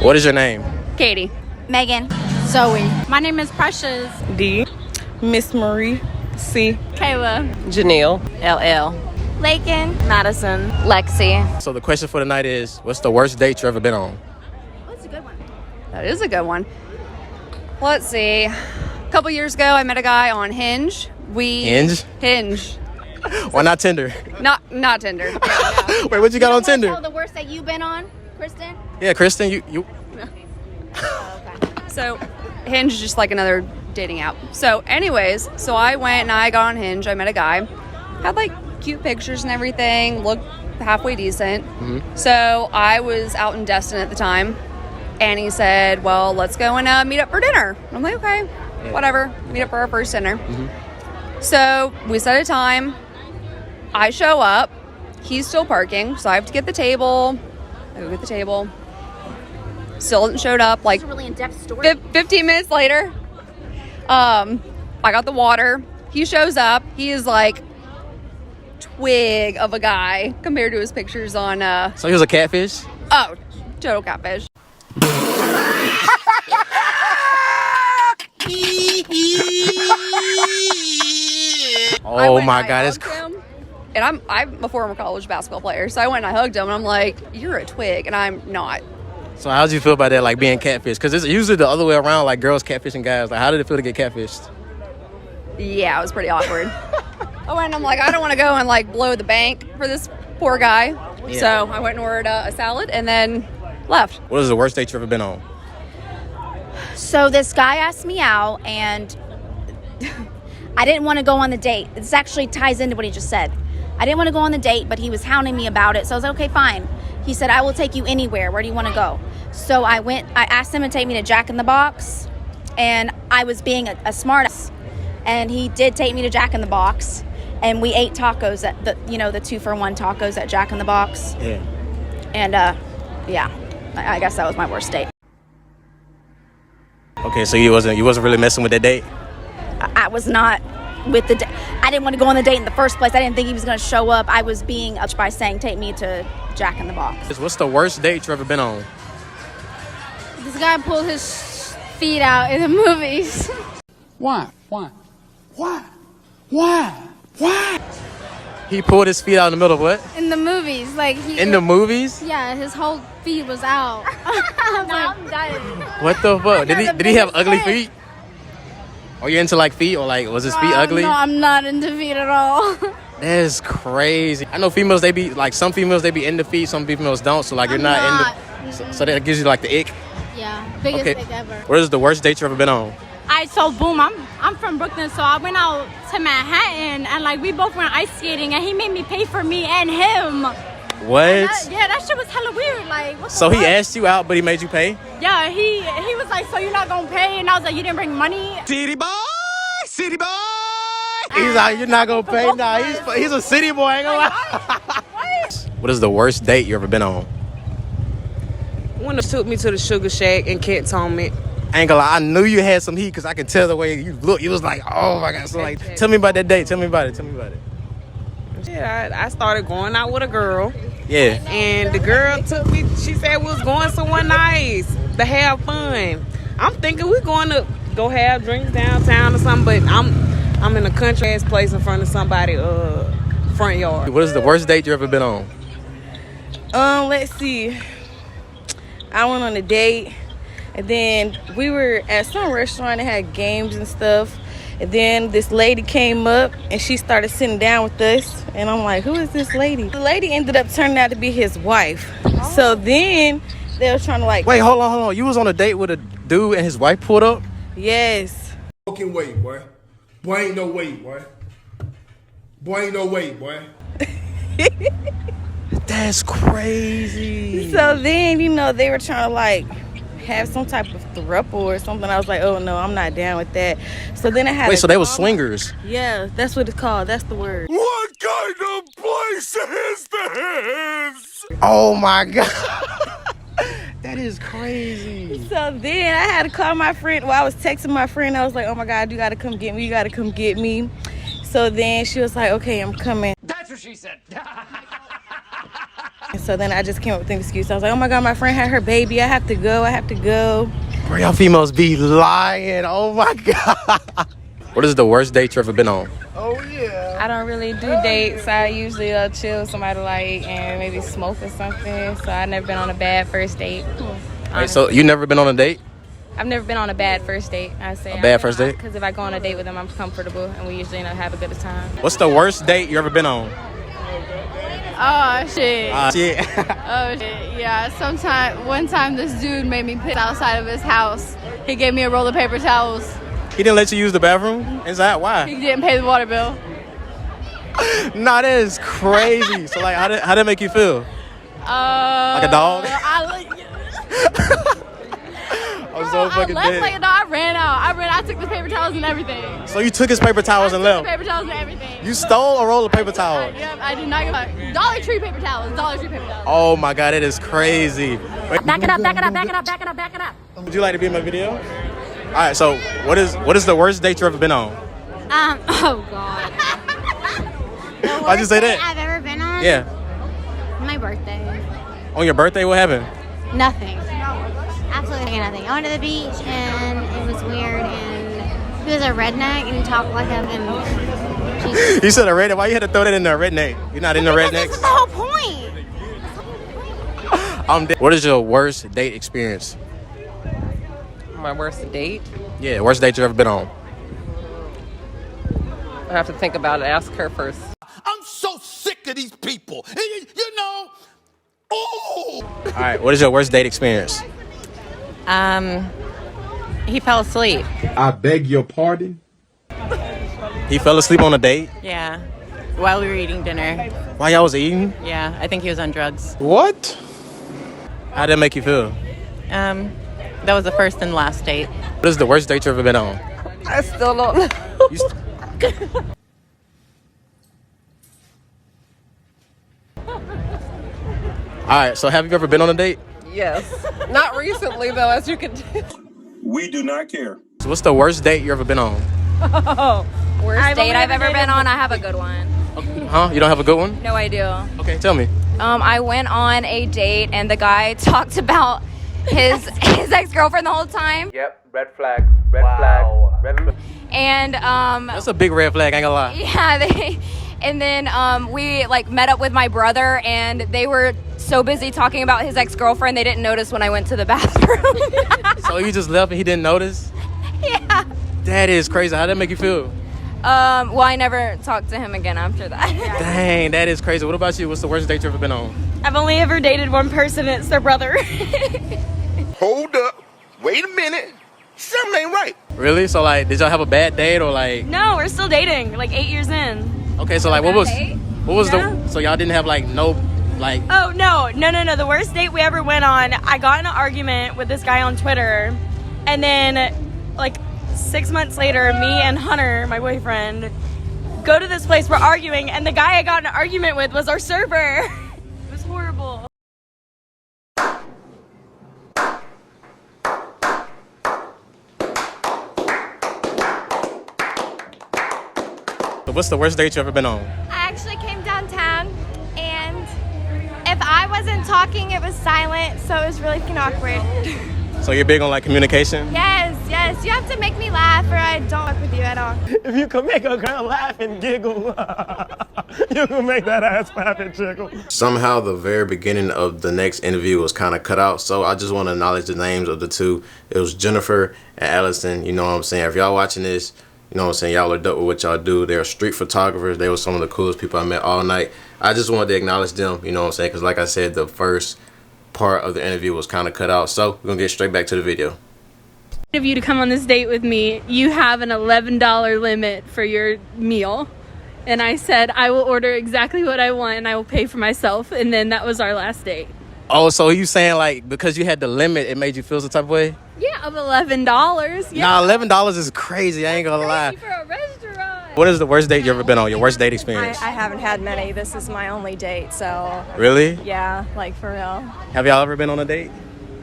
What is your name? Katie. Megan. Zoe. My name is Precious. D. Miss Marie. C. Kayla. Janelle. LL. Lakin. Madison. Lexi. So the question for the night is, what's the worst date you ever been on? That's a good one. That is a good one. Let's see. A couple years ago, I met a guy on Hinge. Hinge? Hinge. Why not Tinder? Not Tinder. Yeah, no. Wait, what you got on Tinder? Tell the worst that you've been on, Kristen? Yeah, Kristen, you. So Hinge is just like another dating app. So anyways, so I went and I got on Hinge. I met a guy. Had like cute pictures and everything. Looked halfway decent. Mm-hmm. So I was out in Destin at the time. And he said, well, let's go and meet up for dinner. I'm like, okay, whatever. Meet up for our first dinner. Mm-hmm. So we set a time. I show up. He's still parking. So I have to get the table. I go get the table. Still hasn't showed up. Like, That's a really in-depth story. 15 minutes later, I got the water. He shows up. He is like twig of a guy compared to his pictures on So he was a catfish? oh, total catfish. Oh my God, it's him, and I'm a former college basketball player, so I went and I hugged him, and I'm like, you're a twig, and I'm not. So how did you feel about that, like being catfished? Because it's usually the other way around, like girls catfishing guys. Like, how did it feel to get catfished? Yeah, it was pretty awkward. I went and I'm like, I don't want to go and like blow the bank for this poor guy. Yeah. So I went and ordered a salad and then left. What is the worst date you've ever been on? So this guy asked me out, and I didn't want to go on the date. This actually ties into what he just said. I didn't want to go on the date, but he was hounding me about it. So I was like, okay, fine. He said, I will take you anywhere. Where do you want to go? So I asked him to take me to Jack in the Box, and I was being a smartass. And he did take me to Jack in the Box, and we ate tacos at the 2-for-1 tacos at Jack in the Box. Yeah. And yeah, I guess that was my worst date. Okay, so you wasn't really messing with that date? I was not with the date. I didn't want to go on the date in the first place. I didn't think he was going to show up. I was being up by saying, take me to Jack in the Box. What's the worst date you've ever been on? This guy pulled his feet out in the movies. Why? He pulled his feet out in the middle of what? In the movies, like In the movies? Yeah, his whole feet was out. I'm dying. What the fuck? Did he have ugly head. feet? Are you into like feet, or like was his feet ugly? No, I'm not into feet at all. That's crazy. I know females, they be like, some females they be into feet, some females don't. So like you're I'm not not. into. So that gives you like the ick. Yeah, biggest Okay. thing ever. What is the worst date you've ever been on? Alright, so boom, I'm from Brooklyn, so I went out to Manhattan, and like we both went ice skating, and he made me pay for me and him. What? That shit was hella weird. Like, what the So he fuck? asked you out, but he made you pay? Yeah, he was like, so you're not gonna pay? And I was like, you didn't bring money. City boy! City boy! He's like, you're not gonna pay? Nah, he's a city boy, ain't gonna lie. What is the worst date you ever been on? When they took me to the Sugar Shack in Cantonment. I ain't gonna lie, I knew you had some heat because I could tell the way you look. You was like, oh my God. So like, tell me about that date. Tell me about it. Yeah, I started going out with a girl. Yeah. And the girl took me, she said we was going somewhere nice to have fun. I'm thinking we're going to go have drinks downtown or something, but I'm in a country ass place in front of somebody's front yard. What is the worst date you ever been on? Let's see. I went on a date, and then we were at some restaurant that had games and stuff. And then this lady came up, and she started sitting down with us. And I'm like, who is this lady? The lady ended up turning out to be his wife. Oh. So then they were trying to like... Wait, hold on. You was on a date with a dude and his wife pulled up? Yes. Fucking wait, boy. Boy, ain't no way, boy. Boy, ain't no way, boy. That's crazy. So then, they were trying to like have some type of throuple or something. I was like, oh no, I'm not down with that. So then I had so they were swingers? Yeah, that's what it's called. That's the word. What kind of place is this? Oh my God. That is crazy. So then I had to call my friend. Well, I was texting my friend. I was like, oh my God, you got to come get me. You got to come get me. So then she was like, okay, I'm coming. That's what she said. So then I just came up with an excuse. I was like, oh my God, my friend had her baby. I have to go. Bro, y'all females be lying. Oh my God. What is the worst date you ever been on? I don't really do dates. I usually chill with somebody like and maybe smoke or something. So I've never been on a bad first date. Wait, so you never been on a date? I've never been on a bad first date. I say A bad first date? Because if I go on a date with them, I'm comfortable and we usually have a good time. What's the worst date you ever been on? Oh shit. Shit. Oh shit. Yeah. One time this dude made me piss outside of his house. He gave me a roll of paper towels. He didn't let you use the bathroom? Is that why? He didn't pay the water bill. Nah, that is crazy. So like, how did that make you feel? Like a dog? I'm so fucking I left dead. like a dog. I ran out. I took the paper towels and everything. So you took his paper towels and left? Paper towels and everything. You stole a roll of paper towels? Yep, I did not give a Dollar Tree paper towels. Dollar Tree paper towels. Oh my God, it is crazy. Wait, Back it up, back it up, back it up, back it up, back it up. would you like to be in my video? All right, so what is the worst date you ever been on? Oh God. Why'd you say that? I've ever been on? Yeah. My birthday. On your birthday, what happened? Nothing. Absolutely nothing. I went to the beach and it was weird and he was a redneck and he talked like a Jesus. You said a redneck. Why you had to throw that in there, redneck? You're not in the Because rednecks? that's the whole point. I'm dead. What is your worst date experience? My worst date? Yeah, worst date you ever been on? I have to think about it. Ask her first. I'm so sick of these people. You know. Oh. All right, what is your worst date experience? He fell asleep. I beg your pardon? He fell asleep on a date? Yeah. While we were eating dinner. While y'all was eating? Yeah, I think he was on drugs. What? How'd that make you feel? That was the first and last date. What is the worst date you ever been on? I still don't know. All right, so have you ever been on a date? Yes. Not recently, though, as you can tell. We do not care. So what's the worst date you ever been on? Worst date I've ever been on. I have a good one. Huh? You don't have a good one? No, I do. Okay, tell me. I went on a date and the guy talked about his ex-girlfriend the whole time. Yep, red flag, red flag, red flag. And That's a big red flag, I ain't gonna lie. yeah, and then we like met up with my brother and they were so busy talking about his ex-girlfriend they didn't notice when I went to the bathroom. So you just left and he didn't notice? Yeah. That is crazy. How'd that make you feel? Well, I never talked to him again after that. Dang, that is crazy. What about you? What's the worst date you ever been on? I've only ever dated one person. It's their brother. Hold up. Wait a minute. Something ain't right. Really? So like, did y'all have a bad date or like? No, we're still dating. Like 8 years in. Okay, so like, what was the? So y'all didn't have like no, like. Oh no. The worst date we ever went on. I got in an argument with this guy on Twitter, and then like 6 months later, me and Hunter, my boyfriend, go to this place. We're arguing, and the guy I got in an argument with was our server. It was horrible. So what's the worst date you ever been on? I actually came downtown, and if I wasn't talking, it was silent, so it was really fucking awkward. So you're big on like communication? Yes, you have to make me laugh, or I don't work with you at all. If you can make a girl laugh and giggle, you can make that ass laugh and jiggle. Somehow the very beginning of the next interview was kind of cut out, so I just want to acknowledge the names of the two. It was Jennifer and Allison. You know what I'm saying? If y'all watching this, you know what I'm saying, y'all are dope with what y'all do. They're street photographers. They were some of the coolest people I met all night. I just wanted to acknowledge them, you know what I'm saying, because like I said, the first part of the interview was kind of cut out. So we're going to get straight back to the video. Of you to come on this date with me, you have an $11 limit for your meal. And I said, I will order exactly what I want and I will pay for myself. And then that was our last date. Oh, so you saying like because you had the limit, it made you feel some type of way? Yeah, of $11. Yeah. Nah, $11 is crazy. I ain't gonna lie. For a restaurant. What is the worst date you ever been on? Your worst date experience? I haven't had many. This is my only date, so. Really? Yeah, like for real. Have y'all ever been on a date?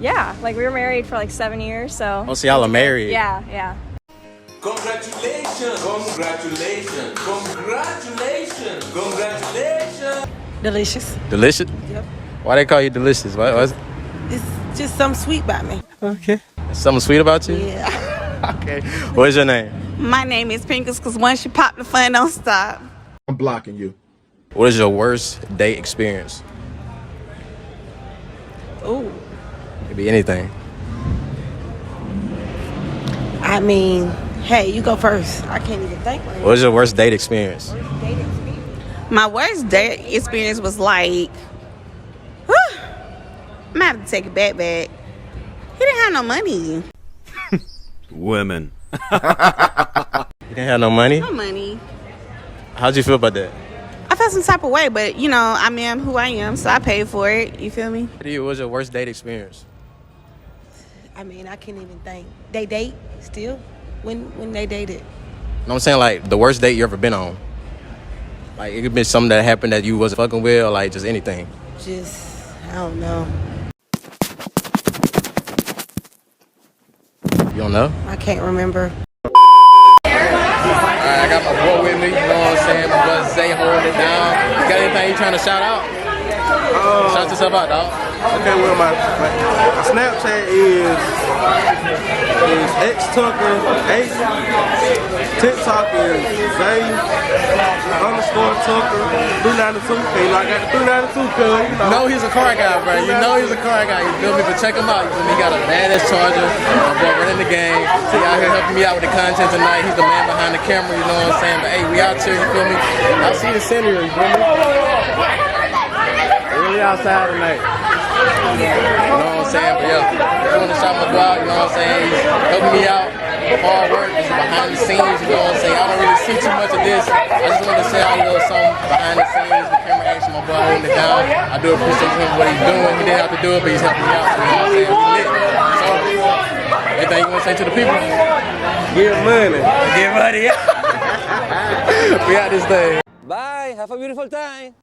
Yeah, like we were married for like 7 years, so. Oh, so y'all are married? Yeah. Congratulations. Congratulations. Delicious. Delicious? Yep. Why they call you delicious? What's It's just something sweet about me. okay? Something sweet about you? Yeah. Okay. What's your name? My name is Pinkles because once you pop, the fun don't stop. I'm blocking you. What is your worst date experience? Ooh. It could be anything. I mean, hey, you go first. I can't even think right now. What is your worst date experience? My worst date experience was like, whew, I'm gonna have to take it back. He didn't have no money. Women. You didn't have no money? No money. How'd you feel about that? I felt some type of way, but you know, I am who I am, so I paid for it. You feel me? What was your worst date experience? I mean, I can't even think. They date still? When they dated? You know what I'm saying? Like, the worst date you ever been on. Like, it could be something that happened that you wasn't fucking with, or like just anything. Just, I don't know. You don't know? I can't remember. Alright, I got my boy with me, you know what I'm saying? My brother Zay holding it down. You got anything you trying to shout out? Shout yourself out, dog. Okay, well, my Snapchat is xtucker8. TikTok is Zay_Tucker 392. Okay, like I got the 392, cuz, you know. You know he's a car guy, bro. You know he's a car guy. You feel me? But check him out. You feel me? He got a badass charger. My boy running the game. See, out here helping me out with the content tonight. He's the man behind the camera, you know what I'm saying? But hey, we out here, you feel me? I see the scenery, you feel me? Really outside tonight. You know what I'm saying? But yeah, just want to shout my boy out, you know what I'm saying? He's helping me out. Hard work, this is behind the scenes, you know what I'm saying? I don't really see too much of this. I just wanted to say a little something behind the scenes, the camera action, my boy holding it down. I do appreciate him what he's doing. He didn't have to do it, but he's helping me out, you know what I'm saying? We lit. So, anything you want to say to the people? Give money. Give money. We out this thing. Bye. Have a beautiful time.